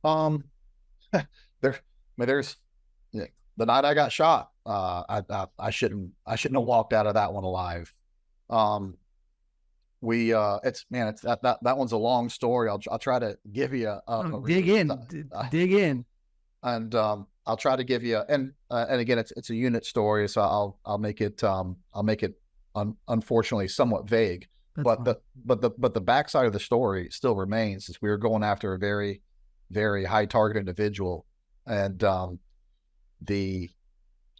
Um, there, I mean, there's yeah, the night I got shot. I shouldn't have walked out of that one alive. Um, it's that one's a long story. I'll try to give you Oh, dig in, dig in. and I'll try to give you and again it's a unit story, so I'll make it unfortunately somewhat vague. That's But fine. the backside of the story still remains, is we were going after a very high target individual, and the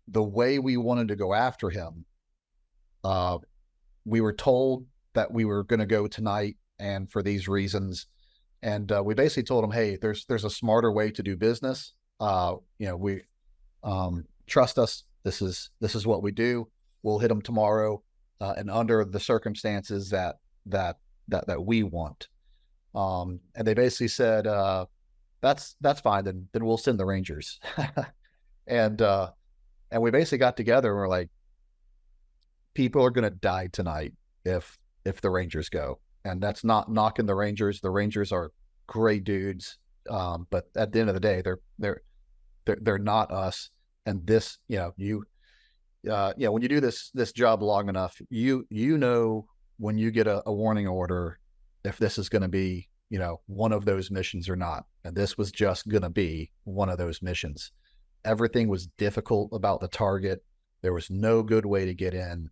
the way we wanted to go after him, uh, we were told that we were going to go tonight and for these reasons, and we basically told him, hey, there's a smarter way to do business. We trust us. This is what we do. We'll hit them tomorrow, and under the circumstances that that we want. And they basically said, that's fine. Then we'll send the Rangers. and and we basically got together and we're like, people are going to die tonight if the Rangers go. And that's not knocking the Rangers. The Rangers are great dudes, but at the end of the day, they're not us. And this, when you do this job long enough, you know when you get a warning order, if this is going to be one of those missions or not. And this was just going to be one of those missions. Everything was difficult about the target. There was no good way to get in.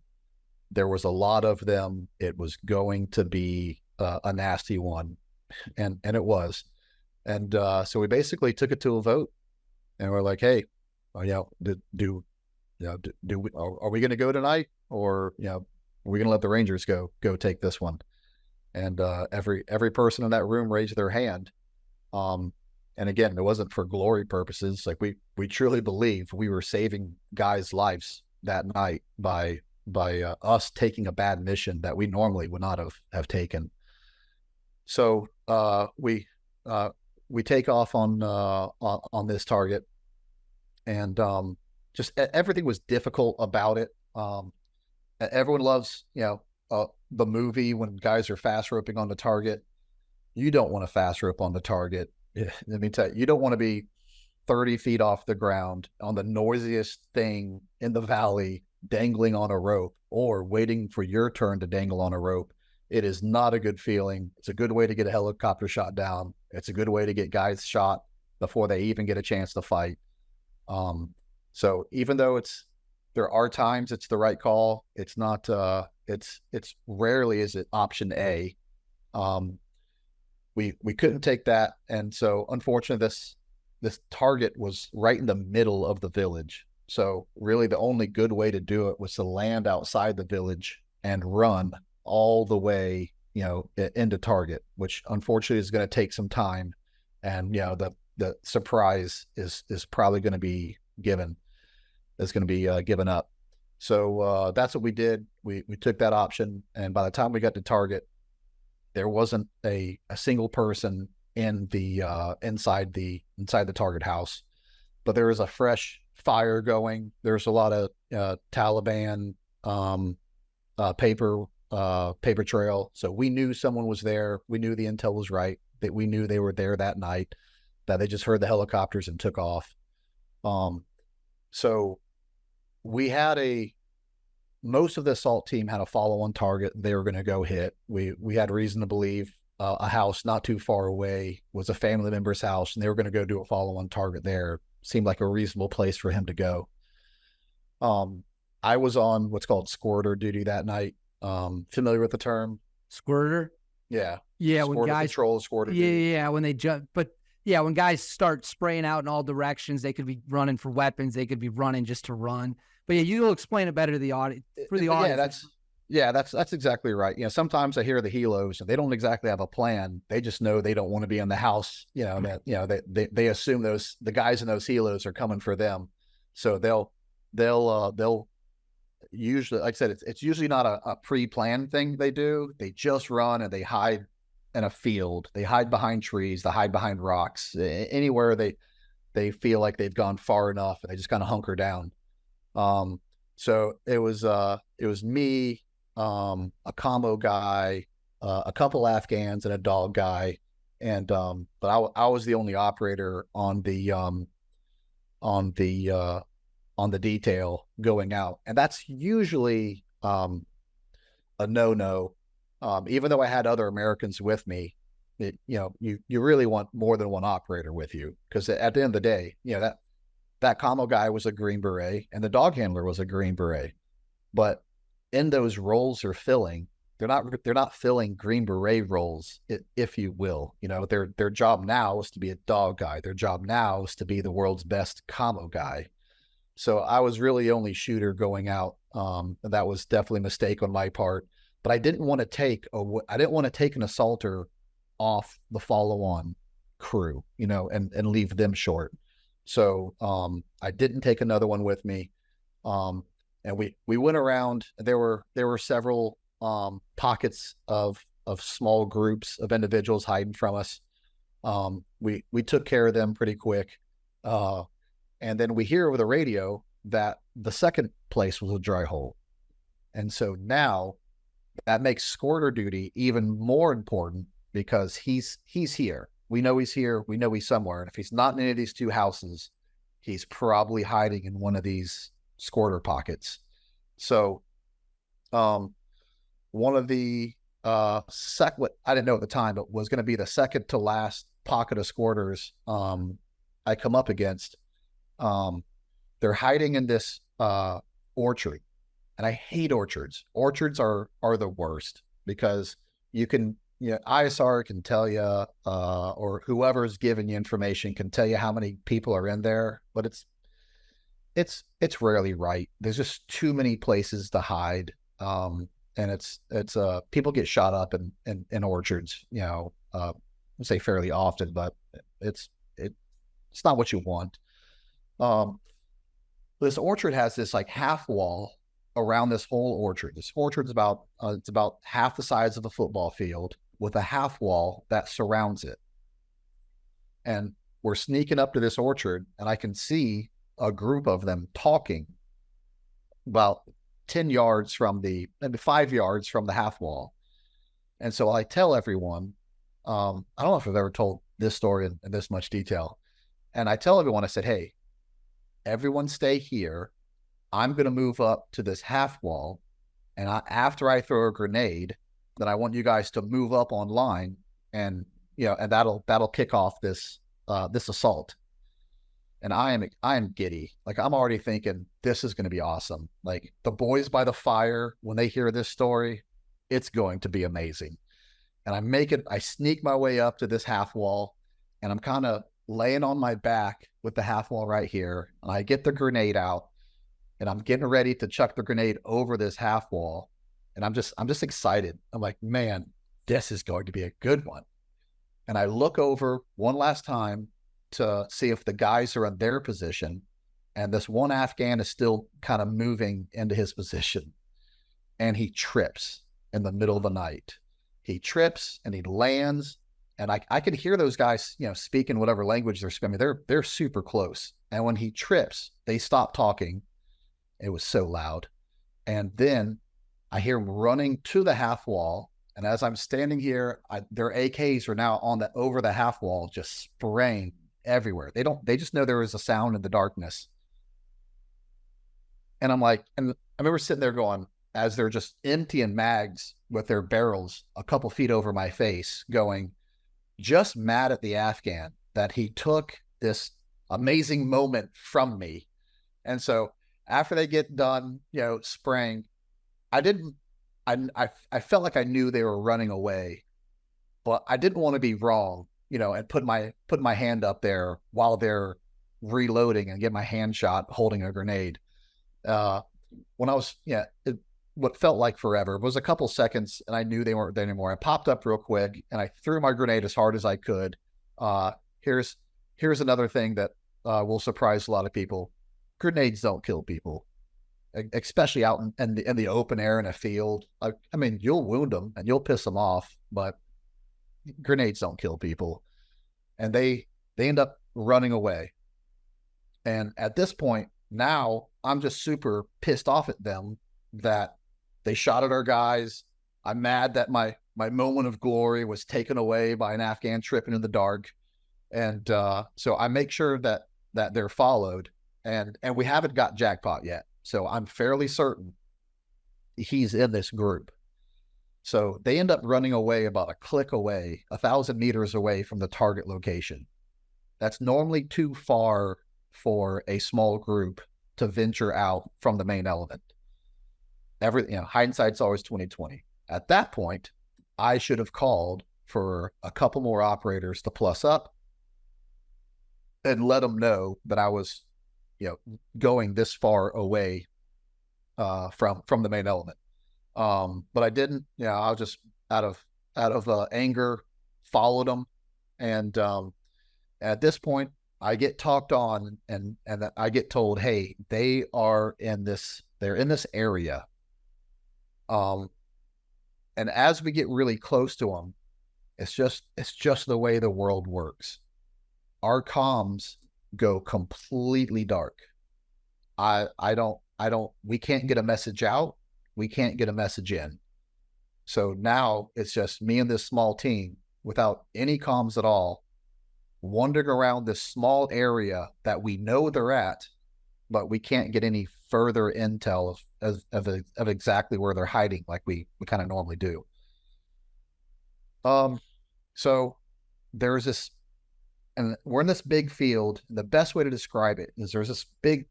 There was a lot of them. It was going to be a nasty one, and it was. And so we basically took it to a vote, and we're like, hey, are we going to go tonight, or are we going to let the Rangers go take this one? And every person in that room raised their hand. And again, it wasn't for glory purposes. Like we truly believe we were saving guys' lives that night by us taking a bad mission that we normally would not have taken. So we take off on this target, and just everything was difficult about it. Everyone loves the movie when guys are fast roping on the target. You don't want to fast rope on the target. Let me tell you, you don't want to be 30 feet off the ground on the noisiest thing in the valley, dangling on a rope or waiting for your turn to dangle on a rope. It is not a good feeling. It's a good way to get a helicopter shot down. It's a good way to get guys shot before they even get a chance to fight. So even though there are times it's the right call, it's not, it's rarely is it option A. We couldn't take that. And so unfortunately, this target was right in the middle of the village. So really the only good way to do it was to land outside the village and run all the way, into target, which unfortunately is going to take some time. And, the surprise is probably going to be given up. So that's what we did. We took that option. And by the time we got to target, there wasn't a single person in the inside the target house, but there was a fresh fire going. There's a lot of Taliban paper trail. So we knew someone was there. We knew the intel was right. That we knew they were there that night. That they just heard the helicopters and took off. So we had most of the assault team had a follow-on target they were going to go hit. We had reason to believe a house not too far away was a family member's house, and they were going to go do a follow-on target there. Seemed like a reasonable place for him to go. I was on what's called squirter duty that night. Familiar with the term? Squirter? Yeah. Yeah, when guys control squirter duty. Yeah, when they jump, but yeah, when guys start spraying out in all directions, they could be running for weapons. They could be running just to run. But yeah, you'll explain it better to the audience. For the audience. That's exactly right. Sometimes I hear the helos and they don't exactly have a plan. They just know they don't want to be in the house. They assume the guys in those helos are coming for them, so they'll usually, like I said, it's usually not a pre-planned thing they do. They just run and they hide in a field. They hide behind trees. They hide behind rocks. Anywhere they feel like they've gone far enough, and they just kind of hunker down. So it was me, a combo guy, a couple Afghans, and a dog guy, And but I was the only operator on the on the on the detail going out, and that's usually a no. Even though I had other Americans with me, you really want more than one operator with you, because at the end of the day, that commo guy was a Green Beret and the dog handler was a Green Beret. But in those roles they're filling, they're not filling Green Beret roles, if you will. Their job now is to be a dog guy. Their job now is to be the world's best commo guy. So I was really only shooter going out. And that was definitely a mistake on my part. But I didn't want to take an assaulter off the follow-on crew, and leave them short. So I didn't take another one with me. And we went around. There were several pockets of small groups of individuals hiding from us. We took care of them pretty quick. And then we hear over the radio that the second place was a dry hole. And so now that makes squirter duty even more important, because he's here. We know he's here. We know he's somewhere. And if he's not in any of these two houses, he's probably hiding in one of these squirter pockets. So one of the what I didn't know at the time, but was going to be the second to last pocket of squirters I come up against. They're hiding in this orchard, and I hate orchards. Orchards are the worst, because ISR can tell you, or whoever's giving you information can tell you how many people are in there, but it's rarely right. There's just too many places to hide, and it's people get shot up in orchards. I say fairly often, but it's not what you want. This orchard has this like half wall around this whole orchard. This orchard's about it's about half the size of a football field, with a half wall that surrounds it. And we're sneaking up to this orchard, and I can see a group of them talking about 10 yards maybe 5 yards from the half wall. And so I tell everyone, I don't know if I've ever told this story in this much detail. And I tell everyone, I said, hey, everyone stay here. I'm going to move up to this half wall. And after I throw a grenade, then I want you guys to move up online, and that'll kick off this assault. And I am giddy. Like, I'm already thinking this is going to be awesome. Like, the boys by the fire, when they hear this story, it's going to be amazing. And I sneak my way up to this half wall, and I'm kind of laying on my back with the half wall right here. And I get the grenade out, and I'm getting ready to chuck the grenade over this half wall. And I'm just excited. I'm like, man, this is going to be a good one. And I look over one last time to see if the guys are in their position. And this one Afghan is still kind of moving into his position. And he trips in the middle of the night. He trips and he lands. And I can hear those guys, speaking whatever language they're speaking. They're super close. And when he trips, they stop talking. It was so loud. And then I hear him running to the half wall. And as I'm standing here, their AKs are now over the half wall, just spraying everywhere. They just know there was a sound in the darkness. And I'm like, and I remember sitting there going, as they're just emptying mags with their barrels a couple feet over my face, going, just mad at the Afghan that he took this amazing moment from me. And so after they get done, spraying, I felt like I knew they were running away, but I didn't want to be wrong, and put my hand up there while they're reloading and get my hand shot holding a grenade. When I was, what felt like forever was a couple seconds, and I knew they weren't there anymore. I popped up real quick and I threw my grenade as hard as I could. Here's another thing that will surprise a lot of people. Grenades don't kill people, especially out in the open air in a field. I mean, you'll wound them and you'll piss them off, but grenades don't kill people. And they end up running away. And at this point, now I'm just super pissed off at them that they shot at our guys. I'm mad that my my moment of glory was taken away by an Afghan tripping in the dark. And so I make sure that they're followed, and we haven't got jackpot yet. So I'm fairly certain he's in this group. So they end up running away about a click away, 1,000 meters away from the target location. That's normally too far for a small group to venture out from the main element. Hindsight's always 20/20. At that point, I should have called for a couple more operators to plus up and let them know that I was, going this far away from the main element. But I didn't. I was just out of anger, followed them, and at this point, I get talked on, and I get told, "Hey, they're in this area." And as we get really close to them, it's just the way the world works. Our comms go completely dark. We can't get a message out. We can't get a message in. So now it's just me and this small team without any comms at all, wandering around this small area that we know they're at, but we can't get any further intel of exactly where they're hiding like we kind of normally do. So there's this, and we're in this big field. The best way to describe it is there's this big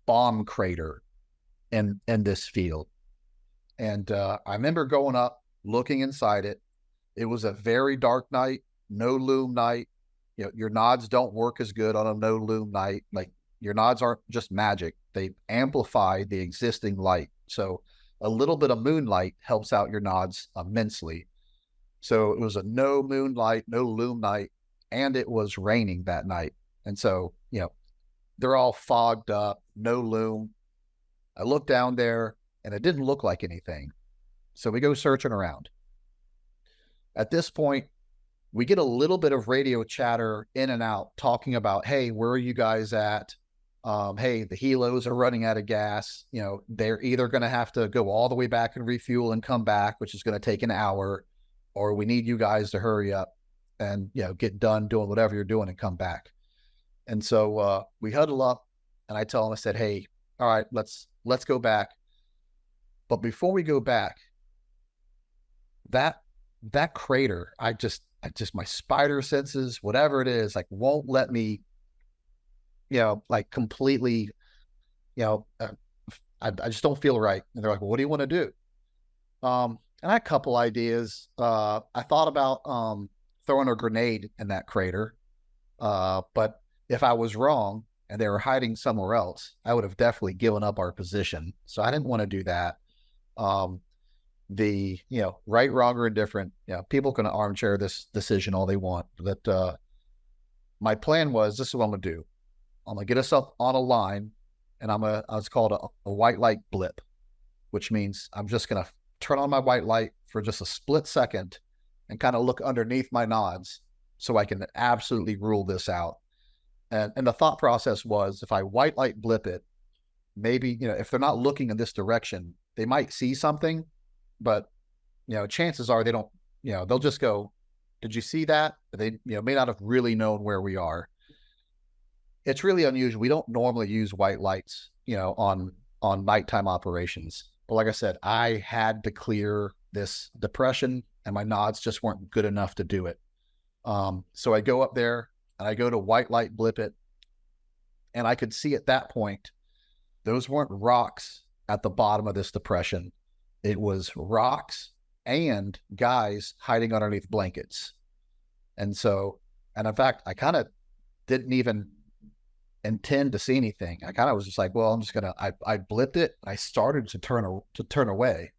bomb crater in this field. And I remember going up, looking inside it. It was a very dark night, no loom night. Your nods don't work as good on a no loom night. Like, your nods aren't just magic. They amplify the existing light. So a little bit of moonlight helps out your nods immensely. So it was a no moonlight, no loom night, and it was raining that night. And so, they're all fogged up, no loom. I look down there, and it didn't look like anything. So we go searching around. At this point, we get a little bit of radio chatter in and out talking about, hey, where are you guys at? Hey, the helos are running out of gas. They're either going to have to go all the way back and refuel and come back, which is going to take an hour, or we need you guys to hurry up and, get done doing whatever you're doing and come back. And so we huddle up, and I tell them, I said, hey, all right, let's go back. But before we go back, that crater, I just my spider senses, whatever it is, like, won't let me, completely, I just don't feel right. And they're like, well, what do you want to do? And I had a couple ideas. I thought about throwing a grenade in that crater. But if I was wrong and they were hiding somewhere else, I would have definitely given up our position. So I didn't want to do that. Right, wrong, or indifferent, people can armchair this decision all they want. But my plan was, this is what I'm going to do. I'm going to get us up on a line, and it's called a white light blip, which means I'm just going to turn on my white light for just a split second and kind of look underneath my nods so I can absolutely rule this out. And the thought process was, if I white light blip it, maybe, if they're not looking in this direction, they might see something, but, chances are they don't, they'll just go, did you see that? They, may not have really known where we are. It's really unusual. We don't normally use white lights, on nighttime operations. But like I said, I had to clear this depression, and my nods just weren't good enough to do it. So I go up there, and I go to white light blip it, and I could see at that point, those weren't rocks at the bottom of this depression. It was rocks and guys hiding underneath blankets. And in fact, I kind of didn't even intend to see anything. I kind of was just like, well, I'm just going to, I blipped it. I started to turn away.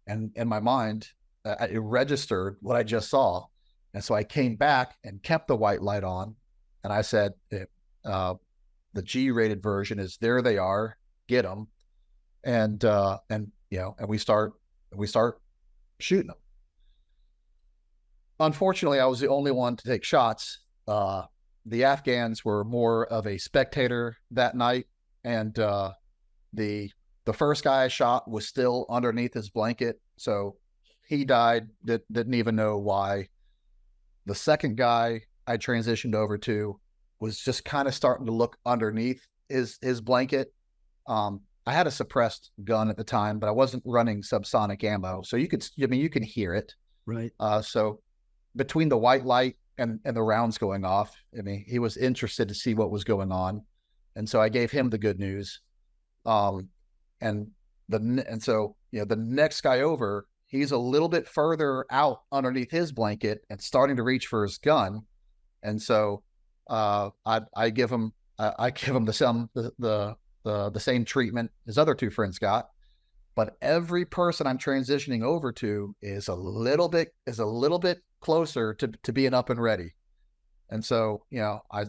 And in my mind, it registered what I just saw. And so I came back and kept the white light on. And I said, the G-rated version is, there they are, get them. And we start shooting them. Unfortunately, I was the only one to take shots. The Afghans were more of a spectator that night, and the first guy I shot was still underneath his blanket, so he died. Didn't even know why. The second guy I transitioned over to was just kind of starting to look underneath his blanket. I had a suppressed gun at the time, but I wasn't running subsonic ammo, so you can hear it. Right. So between the white light and the rounds going off, I mean, he was interested to see what was going on, and so I gave him the good news. Um, and so the next guy over, he's a little bit further out underneath his blanket and starting to reach for his gun, and so I give him the same treatment his other two friends got. But every person I'm transitioning over to is a little bit closer to being up and ready. And so,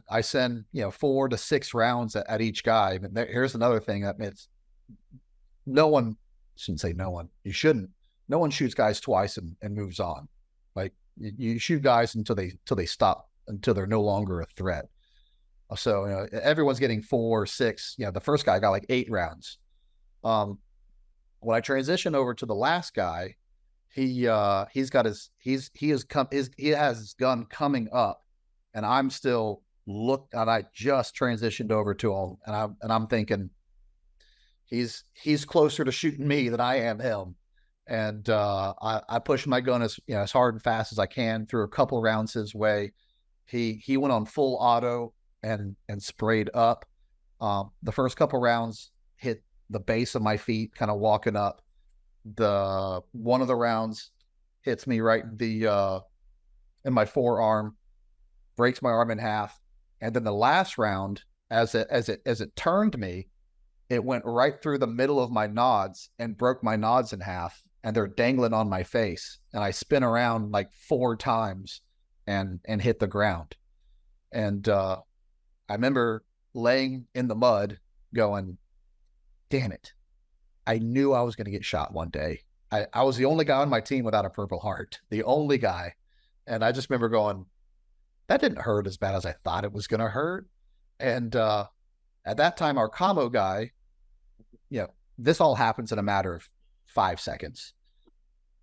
I send, 4 to 6 rounds at each guy. And here's another thing that it's no one shouldn't say no one. You shouldn't. No one shoots guys twice and moves on. Like you shoot guys until they stop, until they're no longer a threat. So everyone's getting 4 or 6. The first guy got like 8 rounds. When I transition over to the last guy, he has his gun coming up, and I'm still and I just transitioned over to him, and I'm thinking he's closer to shooting me than I am him. And I pushed my gun as hard and fast as I can, threw a couple rounds his way. He went on full auto and sprayed up. The first couple rounds hit the base of my feet, kind of walking up. One of the rounds hits me right in my forearm, breaks my arm in half, and then the last round, as it turned me, it went right through the middle of my nods and broke my nods in half, and they're dangling on my face, and I spin around like 4 times and hit the ground. And I remember laying in the mud going, damn it. I knew I was going to get shot one day. I was the only guy on my team without a Purple Heart, the only guy. And I just remember going, that didn't hurt as bad as I thought it was going to hurt. And at that time, our combo guy, this all happens in a matter of 5 seconds.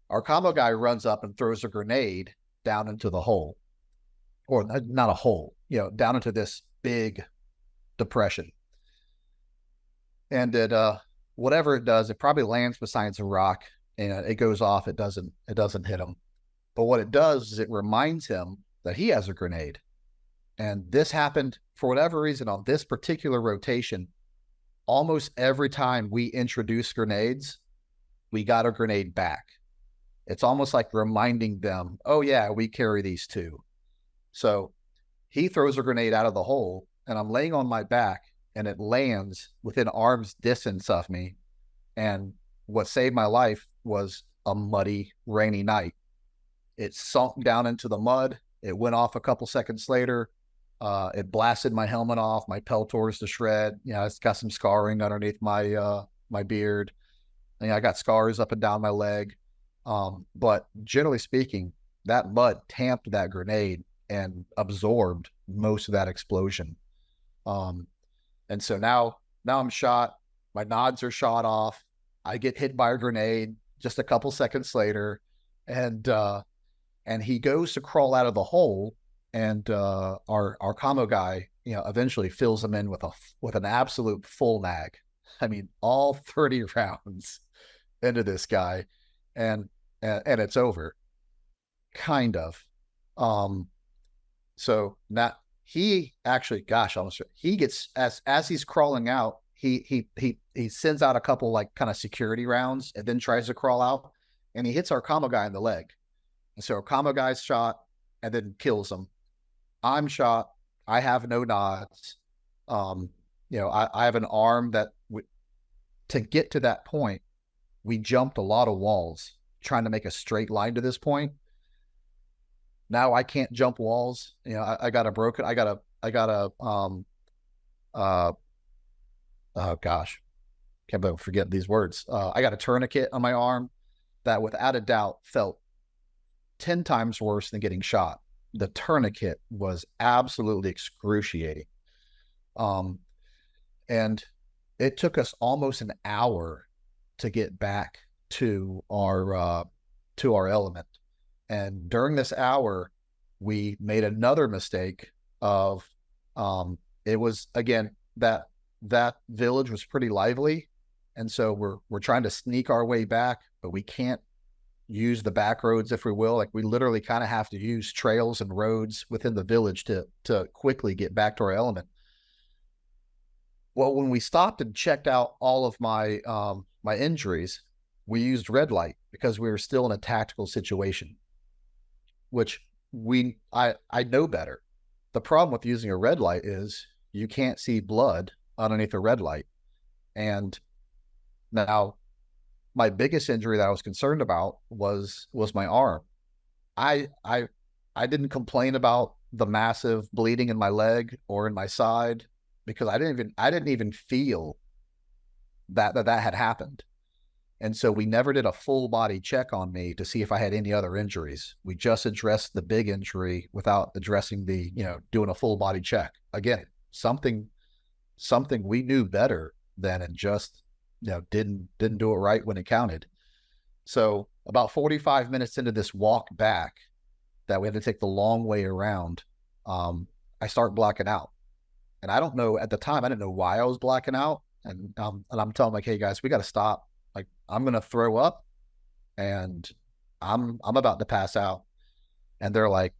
Our combo guy runs up and throws a grenade down into the hole, or not a hole, down into this big depression. And it, whatever it does, it probably lands beside a rock, and it goes off. It doesn't hit him. But what it does is it reminds him that he has a grenade. And this happened for whatever reason on this particular rotation. Almost every time we introduced grenades, we got a grenade back. It's almost like reminding them, oh yeah, we carry these too. So he throws a grenade out of the hole, and I'm laying on my back, and it lands within arm's distance of me. And what saved my life was a muddy, rainy night. It sunk down into the mud. It went off a couple seconds later. It blasted my helmet off, my peltors to shred. It's got some scarring underneath my my beard. And I got scars up and down my leg. But generally speaking, that mud tamped that grenade and absorbed most of that explosion. And so now I'm shot. My nods are shot off. I get hit by a grenade just a couple seconds later, and he goes to crawl out of the hole, and our commo guy, eventually fills him in with an absolute full mag. I mean, all 30 rounds into this guy, and it's over, kind of. So now he actually, gosh, almost he gets as he's crawling out, he sends out a couple like kind of security rounds and then tries to crawl out, and he hits our commo guy in the leg. And so our commo guy's shot and then kills him. I'm shot. I have no nods. I have an arm that to get to that point, we jumped a lot of walls trying to make a straight line to this point. Now I can't jump walls. I got oh gosh, can't believe I'm forgetting these words. I got a tourniquet on my arm that without a doubt felt 10 times worse than getting shot. The tourniquet was absolutely excruciating. And it took us almost an hour to get back to our to our element. And during this hour, we made another mistake of, it was, again, that village was pretty lively. And so we're trying to sneak our way back, but we can't use the back roads, if we will. Like, we literally kind of have to use trails and roads within the village to quickly get back to our element. Well, when we stopped and checked out all of my my injuries, we used red light because we were still in a tactical situation, which I know better. The problem with using a red light is you can't see blood underneath a red light. And now my biggest injury that I was concerned about was my arm. I didn't complain about the massive bleeding in my leg or in my side because I didn't even feel that had happened. And so we never did a full body check on me to see if I had any other injuries. We just addressed the big injury without addressing the, doing a full body check. Again, something we knew better than, and just, didn't do it right when it counted. So about 45 minutes into this walk back that we had to take the long way around, I start blacking out. And I don't know, at the time, I didn't know why I was blacking out. And I'm telling them, like, hey guys, we got to stop. Like, I'm going to throw up and I'm about to pass out. And they're like,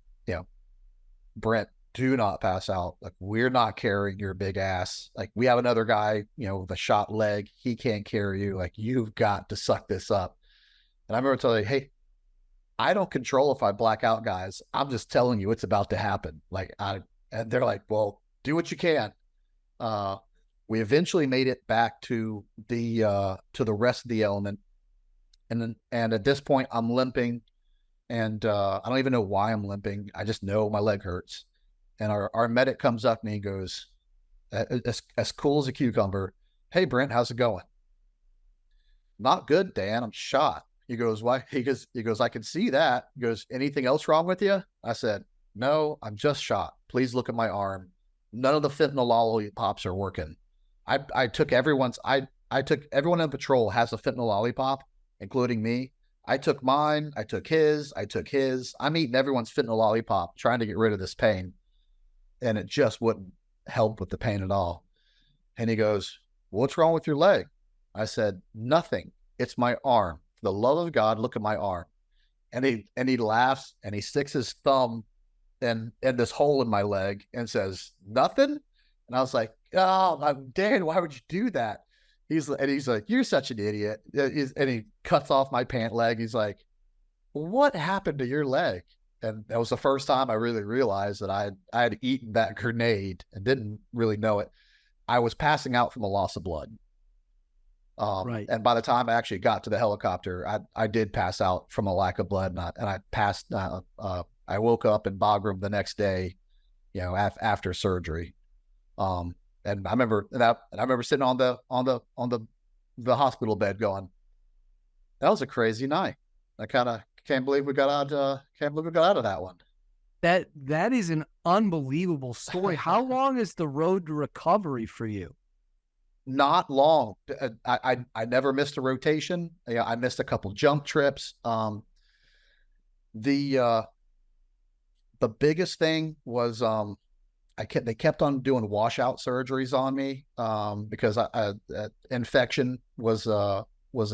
Brent, do not pass out. Like, we're not carrying your big ass. Like, we have another guy, with a shot leg. He can't carry you. Like, you've got to suck this up. And I remember telling, hey, I don't control if I black out, guys. I'm just telling you it's about to happen. And they're like, well, do what you can. We eventually made it back to the rest of the element. And at this point I'm limping, and I don't even know why I'm limping. I just know my leg hurts. And our medic comes up to me and goes, as cool as a cucumber, hey Brent, how's it going? Not good, Dan. I'm shot. He goes, why? He goes, I can see that. He goes, anything else wrong with you? I said, no, I'm just shot. Please look at my arm. None of the fentanyl lollipops are working. I took everyone in patrol has a fentanyl lollipop, including me. I took mine. I took his. I'm eating everyone's fentanyl lollipop, trying to get rid of this pain. And it just wouldn't help with the pain at all. And he goes, what's wrong with your leg? I said, nothing. It's my arm. For the love of God, look at my arm. And he laughs and he sticks his thumb in this hole in my leg and says, nothing? And I was like, oh, Dan, why would you do that? He's like, you're such an idiot. And he cuts off my pant leg. He's like, what happened to your leg? And that was the first time I really realized that I had eaten that grenade and didn't really know it. I was passing out from a loss of blood. Right. And by the time I actually got to the helicopter, I did pass out from a lack of blood, and I passed. I woke up in Bagram the next day, after surgery. And I remember sitting on the hospital bed going, that was a crazy night. I kind of can't believe we got out. Can't believe we got out of that one. That is an unbelievable story. How long is the road to recovery for you? Not long. I never missed a rotation. I missed a couple jump trips. The biggest thing was they kept on doing washout surgeries on me because infection was a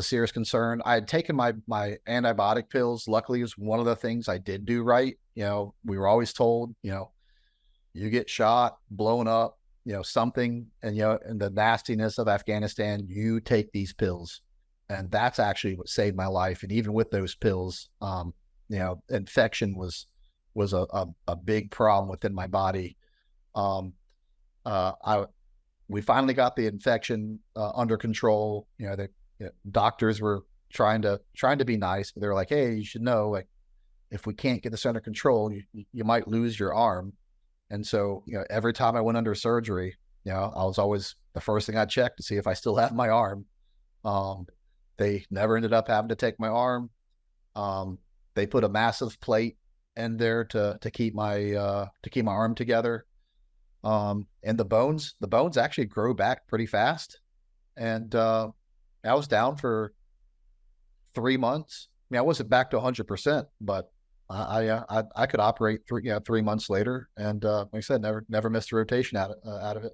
serious concern. I had taken my antibiotic pills. Luckily, it was one of the things I did do right. We were always told, you get shot, blown up, something, and in the nastiness of Afghanistan, you take these pills. And that's actually what saved my life. And even with those pills, infection was a big problem within my body. We finally got the infection under control. The doctors were trying to be nice, but they were like, hey, you should know, like, if we can't get this under control, you might lose your arm. And so, every time I went under surgery, I was always the first thing I checked to see if I still have my arm. They never ended up having to take my arm. They put a massive plate in there to keep my arm together. And the bones actually grow back pretty fast. And I was down for 3 months. mean, I wasn't back to 100%, but I could operate 3 months later, and like I said, never missed a rotation out of it.